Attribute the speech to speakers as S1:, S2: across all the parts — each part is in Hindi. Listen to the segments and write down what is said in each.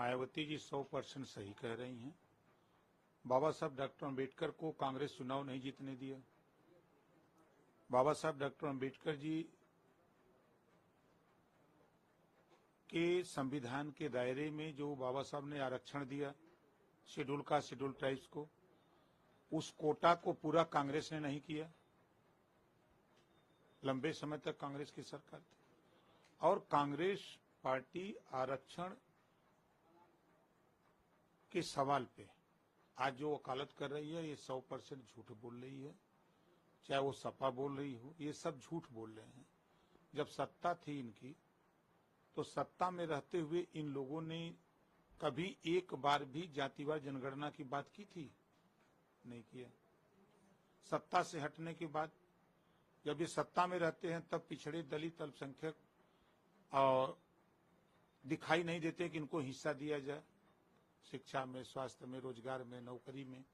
S1: मायावती जी 100% सही कह रही हैं। बाबा साहब डॉक्टर अम्बेडकर को कांग्रेस चुनाव नहीं जीतने दिया। बाबा साहब डॉक्टर अम्बेडकर जी के संविधान के दायरे में जो बाबा साहब ने आरक्षण दिया शेड्यूल का, शेड्यूल ट्राइब्स को, उस कोटा को पूरा कांग्रेस ने नहीं किया। लंबे समय तक कांग्रेस की सरकार थी और कांग्रेस पार्टी आरक्षण के सवाल पे आज जो वकालत कर रही है ये 100% झूठ बोल रही है। चाहे वो सपा बोल रही हो, ये सब झूठ बोल रहे हैं। जब सत्ता थी इनकी तो सत्ता में रहते हुए इन लोगों ने कभी एक बार भी जातिवार जनगणना की बात की थी? नहीं किया। सत्ता से हटने के बाद जब ये सत्ता में रहते हैं तब पिछड़े, दलित, अल्पसंख्यक और दिखाई नहीं देते कि इनको हिस्सा दिया जाए। शिक्षा में, स्वास्थ्य में, रोजगार में, नौकरी में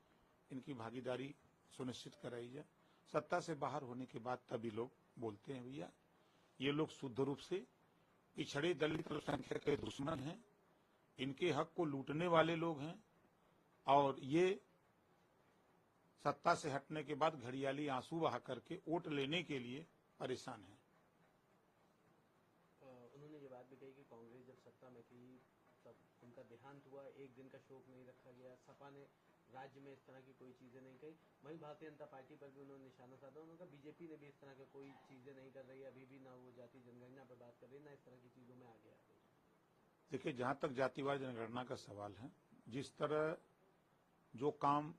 S1: इनकी भागीदारी सुनिश्चित कराई जाए। सत्ता से बाहर होने के बाद तभी लोग बोलते हैं भैया ये लोग शुद्ध रूप से पिछड़े, दलित, अल्पसंख्यक के दुश्मन हैं, इनके हक को लूटने वाले लोग हैं और ये सत्ता से हटने के बाद घड़ियाली आंसू बहा करके वोट लेने के लिए परेशान हैं।
S2: उन्होंने ये बात भी कही कि कांग्रेस जब सत्ता में थी तब उनका देहांत हुआ, एक दिन का शोक नहीं रखा गया, सपा ने राज्य में इस तरह की कोई चीजें नहीं कही। वहीं भारतीय जनता पार्टी पर भी उन्होंने निशाना साधा। उन्होंने कहा बीजेपी ने भी इस तरह की कोई चीजें नहीं कर रही है, अभी भी ना वो जाति जनगणना पर बात कर रही, ना इस तरह की चीजों में आगे आ रही।
S1: देखिए, जहां तक जातिवार जनगणना का सवाल है, जिस तरह जो काम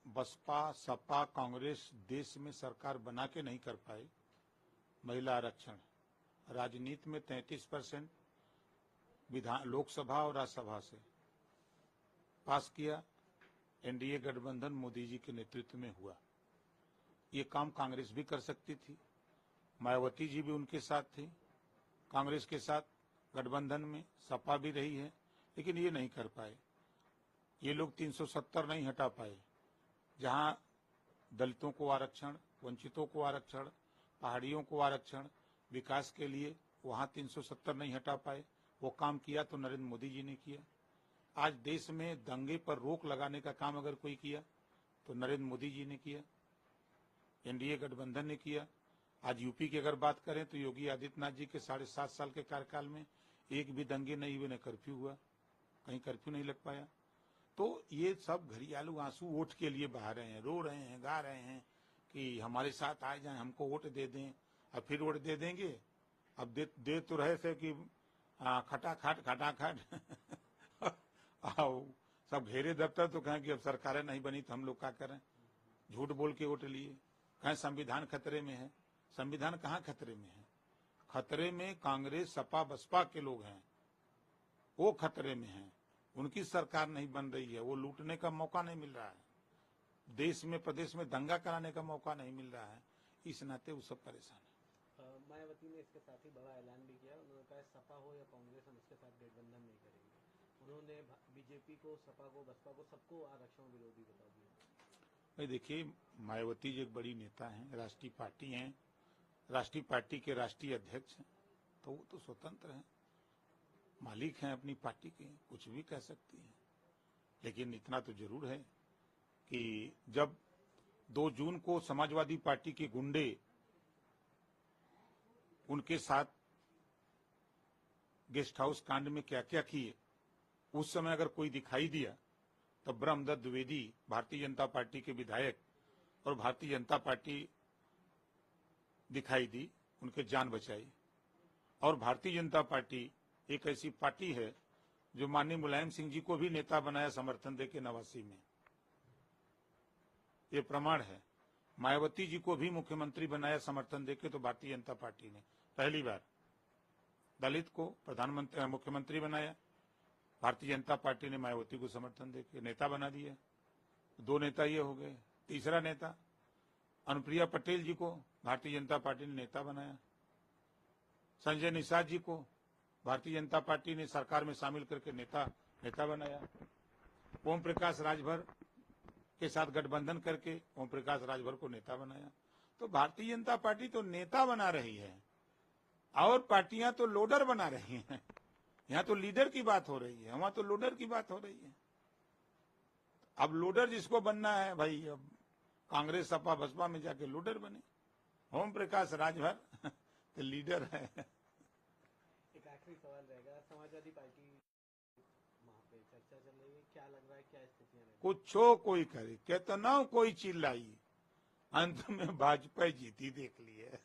S1: बसपा, सपा, कांग्रेस देश में सरकार बना के नहीं कर पाई, महिला आरक्षण, राजनीति में 33% विधान लोकसभा और राज्यसभा से पास किया, एनडीए गठबंधन मोदी जी के नेतृत्व में हुआ। ये काम कांग्रेस भी कर सकती थी, मायावती जी भी उनके साथ थी, कांग्रेस के साथ गठबंधन में सपा भी रही है, लेकिन ये नहीं कर पाए। ये लोग 370 नहीं हटा पाए। जहां दलितों को आरक्षण, वंचितों को आरक्षण, पहाड़ियों को आरक्षण, विकास के लिए वहां 370 नहीं हटा पाए। वो काम किया तो नरेंद्र मोदी जी ने किया। आज देश में दंगे पर रोक लगाने का काम अगर कोई किया तो नरेंद्र मोदी जी ने किया, एनडीए गठबंधन ने किया। आज यूपी की अगर बात करें तो योगी आदित्यनाथ जी के 7.5 साल के कार्यकाल में एक भी दंगे नहीं हुए, न कर्फ्यू हुआ, कहीं कर्फ्यू नहीं लग पाया। तो ये सब घड़ियालू आंसू वोट के लिए बहा रहे हैं, रो रहे हैं, गा रहे हैं कि हमारे साथ आ जाएं, हमको वोट दे दें। अब फिर वोट दे देंगे। अब दे तो रहे थे कि खटाखट खटाखट सब घेरे दफ्तर तो कहें कि अब सरकारें नहीं बनी तो हम लोग क्या करें, झूठ बोल के वोट लिए। कहें संविधान खतरे में है। संविधान कहाँ खतरे में है? खतरे में कांग्रेस, सपा, बसपा के लोग हैं, वो खतरे में हैं। उनकी सरकार नहीं बन रही है, वो लूटने का मौका नहीं मिल रहा है, देश में प्रदेश में दंगा कराने का मौका नहीं मिल रहा है, इस नाते वो सब परेशान है।
S2: मायावती ने इसके साथ ही बड़ा ऐलान भी किया। उन्होंने कहा सपा हो या कांग्रेस हम इसके साथ गठबंधन नहीं करेंगे। उन्होंने बीजेपी को, सपा को, बसपा को, सबको आरक्षण विरोधी बता दिया।
S1: भाई देखिए, मायावती जी एक बड़ी नेता हैं, राष्ट्रीय पार्टी हैं, राष्ट्रीय पार्टी के राष्ट्रीय अध्यक्ष हैं, तो वो तो स्वतंत्र हैं, मालिक हैं अपनी पार्टी के, कुछ भी कह सकती हैं। लेकिन इतना तो जरूर है कि जब 2 जून को समाजवादी पार्टी के गुंडे उनके साथ गेस्ट हाउस कांड में क्या क्या किए, उस समय अगर कोई दिखाई दिया तो ब्रह्मदत्त द्विवेदी, भारतीय जनता पार्टी के विधायक, और भारतीय जनता पार्टी दिखाई दी, उनके जान बचाई। और भारतीय जनता पार्टी एक ऐसी पार्टी है जो माननीय मुलायम सिंह जी को भी नेता बनाया समर्थन देके 89 में, ये प्रमाण है। मायावती जी को भी मुख्यमंत्री बनाया समर्थन देके तो भारतीय जनता पार्टी ने पहली बार दलित को प्रधानमंत्री, मुख्यमंत्री बनाया। भारतीय जनता पार्टी ने मायावती को समर्थन देके नेता बना दिया। 2 नेता ये हो गए। तीसरा नेता अनुप्रिया पटेल जी को भारतीय जनता पार्टी ने नेता बनाया। संजय निषाद जी को भारतीय जनता पार्टी ने सरकार में शामिल करके नेता बनाया। ओम प्रकाश राजभर के साथ गठबंधन करके ओम प्रकाश राजभर को नेता बनाया। तो भारतीय जनता पार्टी तो नेता बना रही है और पार्टियां तो लोडर बना रही हैं। यहाँ तो लीडर की बात हो रही है, वहां तो लोडर की बात हो रही है। अब लोडर जिसको बनना है भाई, अब कांग्रेस सपा बसपा में जाके लोडर बने। ओम प्रकाश राजभर तो लीडर है।
S2: एक आखिरी सवाल रहेगा, समाजवादी पार्टी वहाँ पे चर्चा चल रही है, क्या लग रहा है, क्या स्थितियां रहेगी?
S1: कुछ हो कोई करे, कितना कोई चिल्लाई, अंत में भाजपा जीती देख ली है।